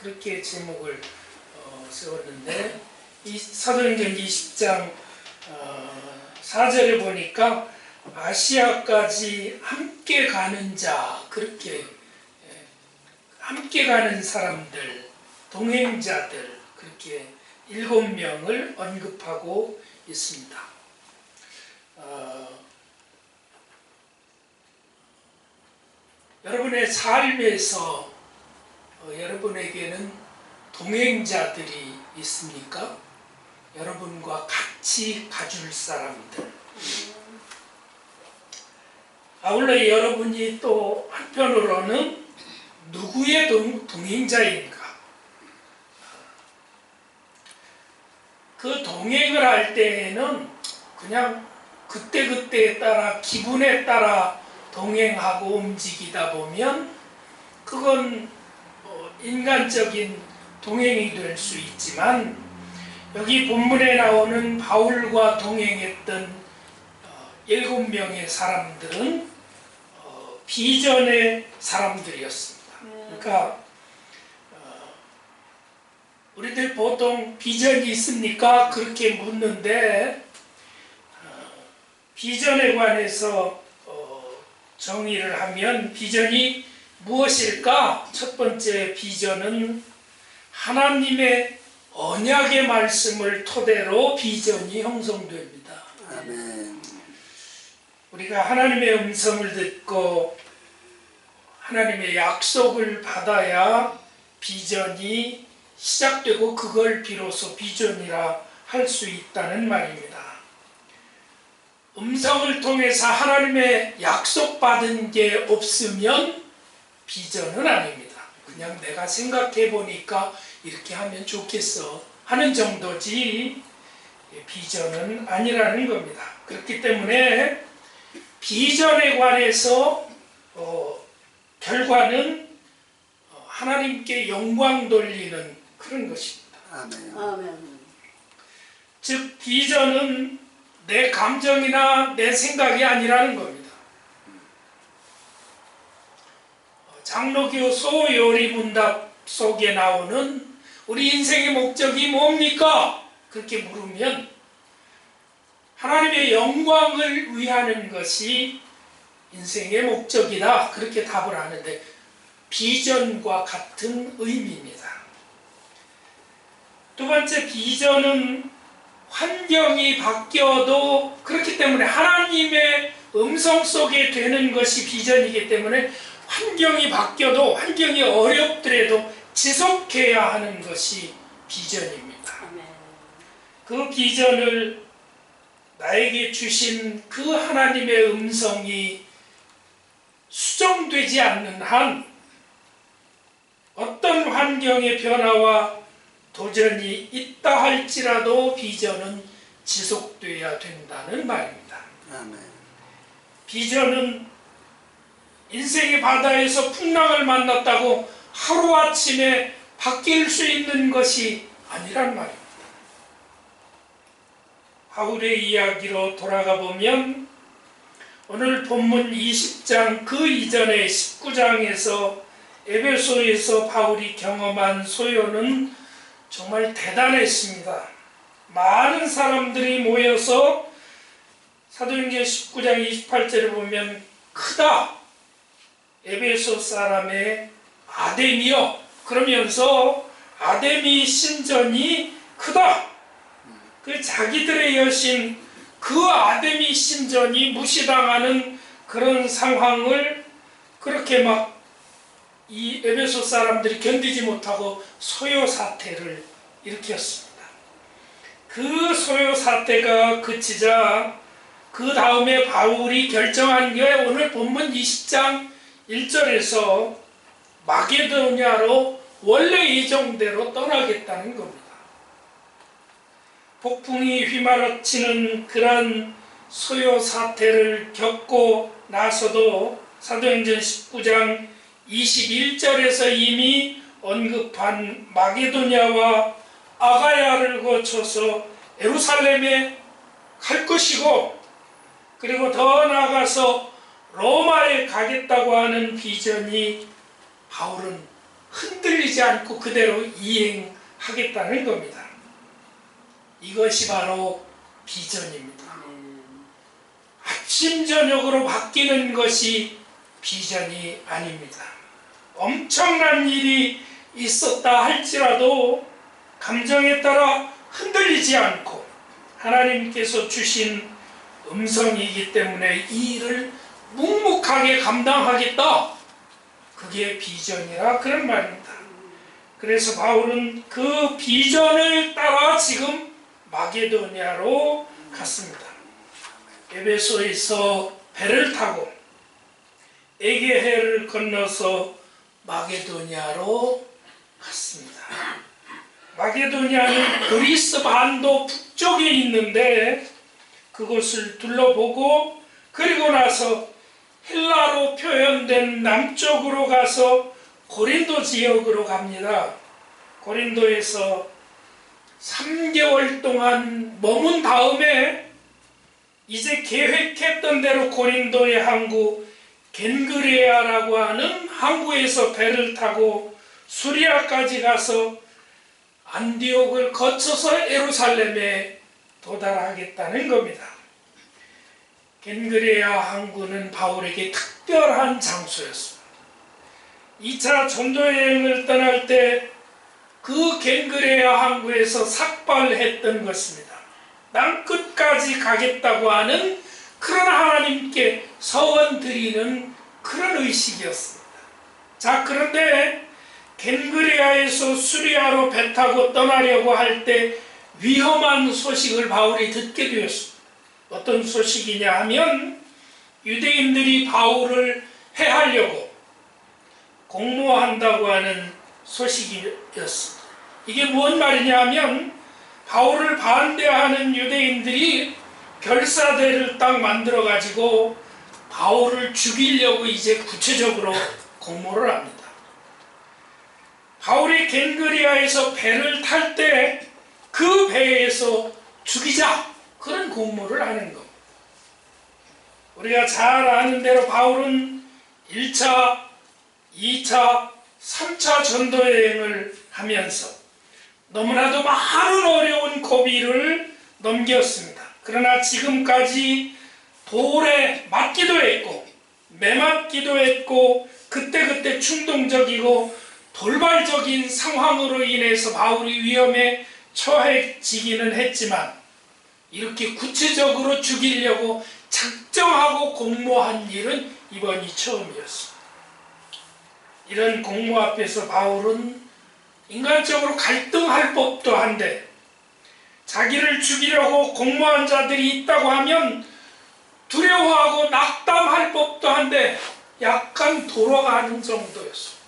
그렇게 제목을 세웠는데, 이 사도행전 20장 4절에 보니까 아시아까지 함께 가는 자, 그렇게 함께 가는 사람들, 동행자들, 그렇게 7명을 언급하고 있습니다. 여러분의 삶에서 여러분에게는 동행자들이 있습니까? 여러분과 같이 가줄 사람들. 아울러 여러분이 또 한편으로는 누구의 동행자인가? 그 동행을 할 때에는 그냥 그때그때에 따라 기분에 따라 동행하고 움직이다 보면 그건 인간적인 동행이 될 수 있지만, 여기 본문에 나오는 바울과 동행했던 7명의 사람들은 비전의 사람들이었습니다. 그러니까 우리들 보통 비전이 있습니까? 그렇게 묻는데, 비전에 관해서 정의를 하면 비전이 무엇일까? 첫 번째 비전은 하나님의 언약의 말씀을 토대로 비전이 형성됩니다. 아멘. 우리가 하나님의 음성을 듣고 하나님의 약속을 받아야 비전이 시작되고 그걸 비로소 비전이라 할 수 있다는 말입니다. 음성을 통해서 하나님의 약속받은 게 없으면 비전은 아닙니다. 그냥 내가 생각해 보니까 이렇게 하면 좋겠어 하는 정도지 비전은 아니라는 겁니다. 그렇기 때문에 비전에 관해서 결과는 하나님께 영광 돌리는 그런 것입니다. 아멘. 아멘. 즉 비전은 내 감정이나 내 생각이 아니라는 겁니다. 장로교 소요리문답 속에 나오는 우리 인생의 목적이 뭡니까? 그렇게 물으면 하나님의 영광을 위하는 것이 인생의 목적이다, 그렇게 답을 하는데 비전과 같은 의미입니다. 두 번째, 비전은 환경이 바뀌어도, 그렇기 때문에 하나님의 음성 속에 되는 것이 비전이기 때문에 환경이 바뀌어도, 환경이 어렵더라도 지속해야 하는 것이 비전입니다. 그 비전을 나에게 주신 그 하나님의 음성이 수정되지 않는 한 어떤 환경의 변화와 도전이 있다 할지라도 비전은 지속돼야 된다는 말입니다. 아멘. 비전은 인생의 바다에서 풍랑을 만났다고 하루아침에 바뀔 수 있는 것이 아니란 말입니다. 바울의 이야기로 돌아가 보면 오늘 본문 20장 그 이전에 19장에서 에베소에서 바울이 경험한 소요는 정말 대단했습니다. 많은 사람들이 모여서 사도행전 19장 28절에 보면 크다 에베소 사람의 아데미여, 그러면서 아데미 신전이 크다, 그 자기들의 여신 그 아데미 신전이 무시당하는 그런 상황을 그렇게 막 이 에베소 사람들이 견디지 못하고 소요 사태를 일으켰습니다. 그 소요 사태가 그치자 그 다음에 바울이 결정한 게 오늘 본문 20장 1절에서 마게도냐로 원래 예정대로 떠나겠다는 겁니다. 폭풍이 휘말아치는 그런 소요 사태를 겪고 나서도 사도행전 19장 21절에서 이미 언급한 마게도냐와 아가야를 거쳐서 예루살렘에 갈 것이고, 그리고 더 나아가서 로마에 가겠다고 하는 비전이 바울은 흔들리지 않고 그대로 이행하겠다는 겁니다. 이것이 바로 비전입니다. 아침 저녁으로 바뀌는 것이 비전이 아닙니다. 엄청난 일이 있었다 할지라도 감정에 따라 흔들리지 않고 하나님께서 주신 음성이기 때문에 이 일을 묵묵하게 감당하겠다. 그게 비전이라 그런 말입니다. 그래서 바울은 그 비전을 따라 지금 마게도냐로 갔습니다. 에베소에서 배를 타고 에게해를 건너서 마게도냐로 갔습니다. 마게도냐는 그리스 반도 북쪽에 있는데 그곳을 둘러보고 그리고 나서 헬라로 표현된 남쪽으로 가서 고린도 지역으로 갑니다. 고린도에서 3개월 동안 머문 다음에 이제 계획했던 대로 고린도의 항구 겐그레아라고 하는 항구에서 배를 타고 수리아까지 가서 안디옥을 거쳐서 예루살렘에 도달하겠다는 겁니다. 겐그레아 항구는 바울에게 특별한 장소였습니다. 2차 전도여행을 떠날 때 그 겐그레아 항구에서 삭발했던 것입니다. 난 끝까지 가겠다고 하는 그런 하나님께 서원 드리는 그런 의식이었습니다. 자, 그런데 겐그레아에서 수리아로 배 타고 떠나려고 할 때 위험한 소식을 바울이 듣게 되었습니다. 어떤 소식이냐 하면 유대인들이 바울을 해하려고 공모한다고 하는 소식이었습니다. 이게 무슨 말이냐 하면 바울을 반대하는 유대인들이 결사대를 딱 만들어 가지고 바울을 죽이려고 이제 구체적으로 공모를 합니다. 바울이 겐그리아에서 배를 탈 때 그 배에서 죽이자 그런 공모를 하는 겁니다. 우리가 잘 아는 대로 바울은 1차, 2차, 3차 전도여행을 하면서 너무나도 많은 어려운 고비를 넘겼습니다. 그러나 지금까지 돌에 맞기도 했고 매맞기도 했고 그때그때 충동적이고 돌발적인 상황으로 인해서 바울이 위험에 처해지기는 했지만 이렇게 구체적으로 죽이려고 작정하고 공모한 일은 이번이 처음이었습니다. 이런 공모 앞에서 바울은 인간적으로 갈등할 법도 한데 자기를 죽이려고 공모한 자들이 있다고 하면 두려워하고 낙담할 법도 한데 약간 돌아가는 정도였습니다.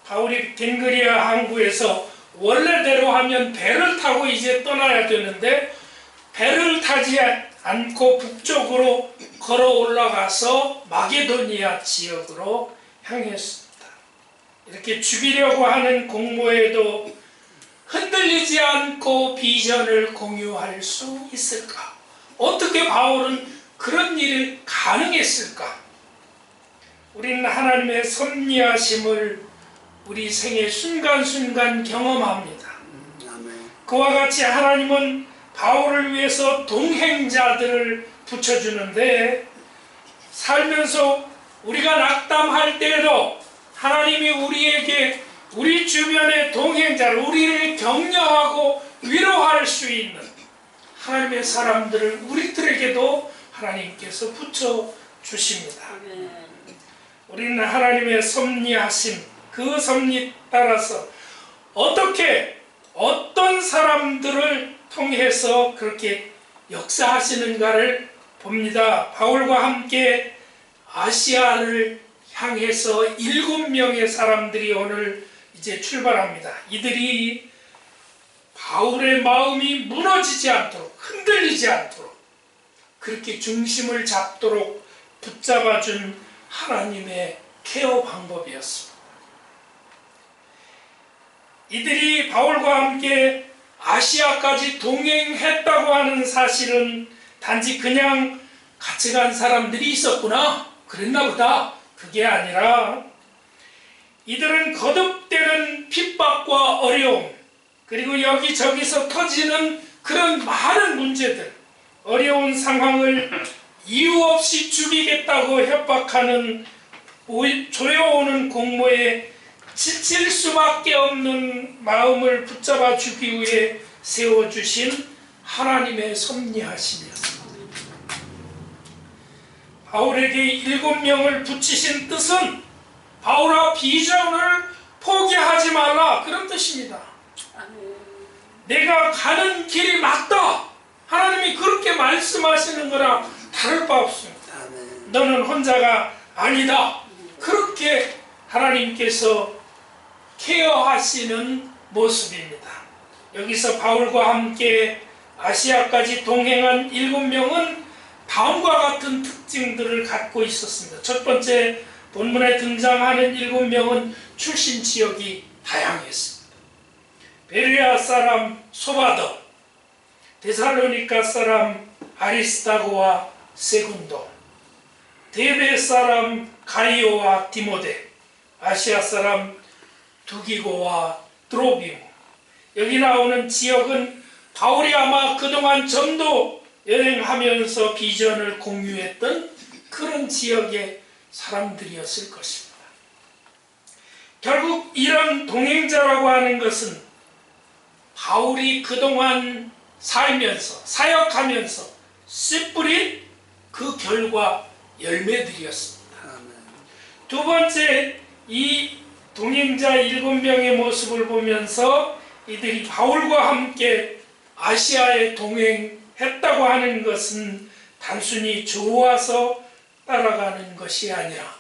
바울이 겐그리아 항구에서 원래대로 하면 배를 타고 이제 떠나야 되는데 배를 타지 않고 북쪽으로 걸어 올라가서 마게도니아 지역으로 향했습니다. 이렇게 죽이려고 하는 공모에도 흔들리지 않고 비전을 공유할 수 있을까? 어떻게 바울은 그런 일이 가능했을까? 우리는 하나님의 섭리하심을 우리 생의 순간순간 경험합니다. 그와 같이 하나님은 바울을 위해서 동행자들을 붙여주는데 살면서 우리가 낙담할 때에도 하나님이 우리에게 우리 주변의 동행자를 우리를 격려하고 위로할 수 있는 하나님의 사람들을 우리들에게도 하나님께서 붙여주십니다. 우리는 하나님의 섭리하심 그 섭리 따라서 어떻게 어떤 사람들을 통해서 그렇게 역사하시는가를 봅니다. 바울과 함께 아시아를 향해서 7명의 사람들이 오늘 이제 출발합니다. 이들이 바울의 마음이 무너지지 않도록 흔들리지 않도록 그렇게 중심을 잡도록 붙잡아준 하나님의 케어 방법이었습니다. 이들이 바울과 함께 아시아까지 동행했다고 하는 사실은 단지 그냥 같이 간 사람들이 있었구나 그랬나 보다 그게 아니라 이들은 거듭되는 핍박과 어려움, 그리고 여기저기서 터지는 그런 많은 문제들, 어려운 상황을 이유 없이 죽이겠다고 협박하는 조여오는 공모에 지칠 수밖에 없는 마음을 붙잡아 주기 위해 세워주신 하나님의 섭리하심이었습니다. 바울에게 7명을 붙이신 뜻은 바울아 비전을 포기하지 말라, 그런 뜻입니다. 내가 가는 길이 맞다, 하나님이 그렇게 말씀하시는 거라 다를 바 없습니다. 너는 혼자가 아니다, 그렇게 하나님께서 케어하시는 모습입니다. 여기서 바울과 함께 아시아까지 동행한 7명은 다음과 같은 특징들을 갖고 있었습니다. 첫 번째, 본문에 등장하는 7명은 출신 지역이 다양했습니다. 베레아 사람 소바더, 데살로니가 사람 아리스타고와 세군도, 데베 사람 가이오와 디모데, 아시아 사람 두기고와 드로비무. 여기 나오는 지역은 바울이 아마 그동안 전도 여행하면서 비전을 공유했던 그런 지역의 사람들이었을 것입니다. 결국 이런 동행자라고 하는 것은 바울이 그동안 살면서 사역하면서 씨 뿌린 그 결과 열매들이었습니다. 두 번째, 이 동행자 7명의 모습을 보면서 이들이 바울과 함께 아시아에 동행했다고 하는 것은 단순히 좋아서 따라가는 것이 아니라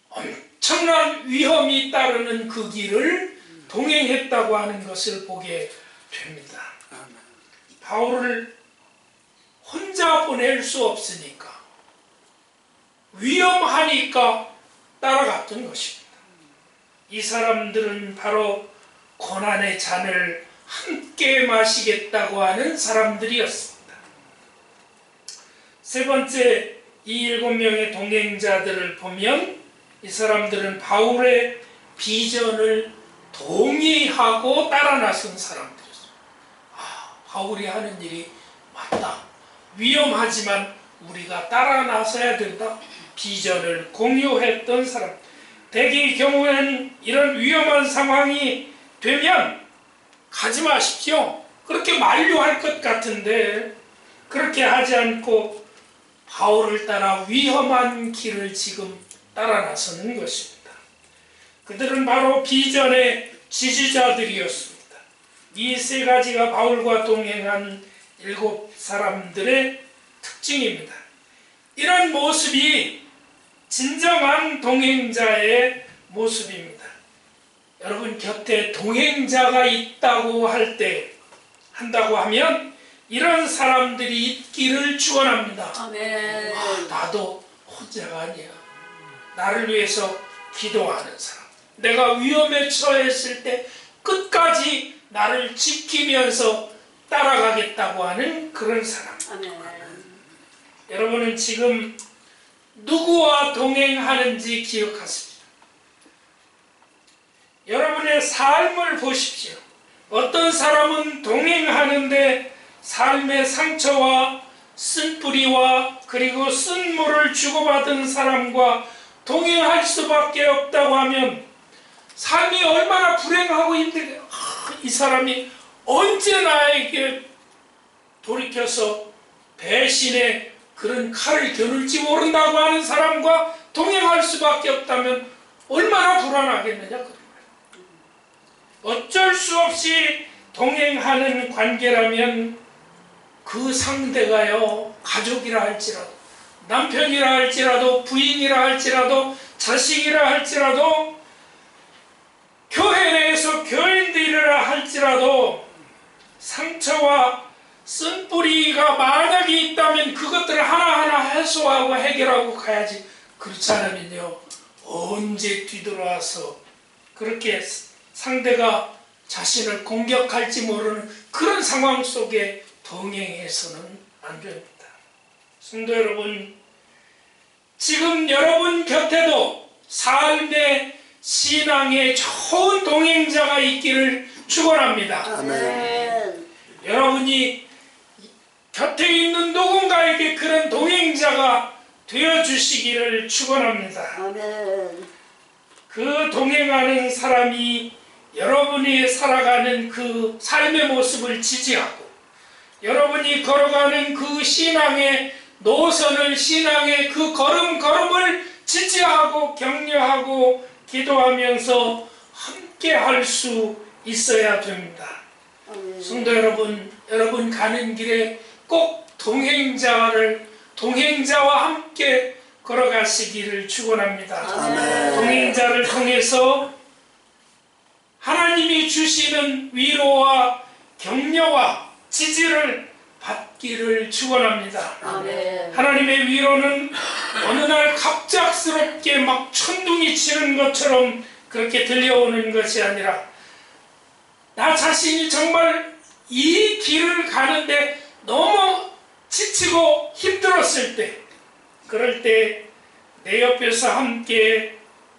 엄청난 위험이 따르는 그 길을 동행했다고 하는 것을 보게 됩니다. 바울을 혼자 보낼 수 없으니까, 위험하니까 따라갔던 것입니다. 이 사람들은 바로 고난의 잔을 함께 마시겠다고 하는 사람들이었습니다. 세 번째, 이 7명의 동행자들을 보면 이 사람들은 바울의 비전을 동의하고 따라 나선 사람들이었습니다. 바울이 하는 일이 맞다, 위험하지만 우리가 따라 나서야 된다, 비전을 공유했던 사람. 대개의 경우에는 이런 위험한 상황이 되면 가지 마십시오, 그렇게 만류할 것 같은데 그렇게 하지 않고 바울을 따라 위험한 길을 지금 따라 나서는 것입니다. 그들은 바로 비전의 지지자들이었습니다. 이 세 가지가 바울과 동행한 7사람들의 특징입니다. 이런 모습이 진정한 동행자의 모습입니다. 여러분 곁에 동행자가 있다고 한다고 하면 이런 사람들이 있기를 축원합니다. 아멘. 나도 혼자가 아니야. 나를 위해서 기도하는 사람, 내가 위험에 처했을 때 끝까지 나를 지키면서 따라가겠다고 하는 그런 사람. 아멘. 여러분은 지금 누구와 동행하는지 기억하십시오. 여러분의 삶을 보십시오. 어떤 사람은 동행하는데 삶의 상처와 쓴뿌리와 그리고 쓴물을 주고받은 사람과 동행할 수밖에 없다고 하면 삶이 얼마나 불행하고 힘들게, 이 사람이 언제 나에게 돌이켜서 배신의 그런 칼을 겨눌지 모른다고 하는 사람과 동행할 수밖에 없다면 얼마나 불안하겠느냐, 그런 거예요. 어쩔 수 없이 동행하는 관계라면 그 상대가요, 가족이라 할지라도, 남편이라 할지라도, 부인이라 할지라도, 자식이라 할지라도, 교회 내에서 교인들이라 할지라도 상처와 쓴뿌리가 만약에 있다면 그것들을 하나하나 해소하고 해결하고 가야지. 그렇지 않으면요, 언제 뒤돌아와서 그렇게 상대가 자신을 공격할지 모르는 그런 상황 속에 동행해서는 안 됩니다. 성도 여러분, 지금 여러분 곁에도 삶의 신앙의 좋은 동행자가 있기를 축원합니다. 아멘. 여러분이 곁에 있는 누군가에게 그런 동행자가 되어주시기를 축원합니다. 아멘. 그 동행하는 사람이 여러분이 살아가는 그 삶의 모습을 지지하고 여러분이 걸어가는 그 신앙의 노선을 신앙의 그 걸음걸음을 지지하고 격려하고 기도하면서 함께 할 수 있어야 됩니다. 아멘. 성도 여러분, 여러분 가는 길에 꼭 동행자와 함께 걸어가시기를 축원합니다. 아멘. 동행자를 통해서 하나님이 주시는 위로와 격려와 지지를 받기를 축원합니다. 아멘. 하나님의 위로는 어느 날 갑작스럽게 막 천둥이 치는 것처럼 그렇게 들려오는 것이 아니라 나 자신이 정말 이 길을 가는데 너무 지치고 힘들었을 때, 그럴 때 내 옆에서 함께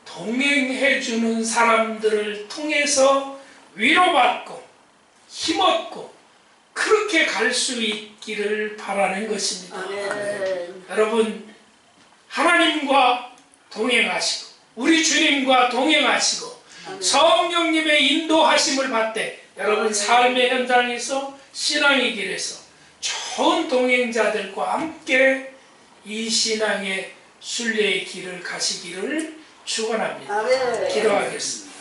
동행해주는 사람들을 통해서 위로받고 힘없고 그렇게 갈 수 있기를 바라는 것입니다. 아멘. 여러분, 하나님과 동행하시고 우리 주님과 동행하시고 성령님의 인도하심을 받되 여러분 삶의 현장에서 신앙의 길에서 좋은 동행자들과 함께 이 신앙의 순례의 길을 가시기를 축원합니다. 아멘. 기도하겠습니다.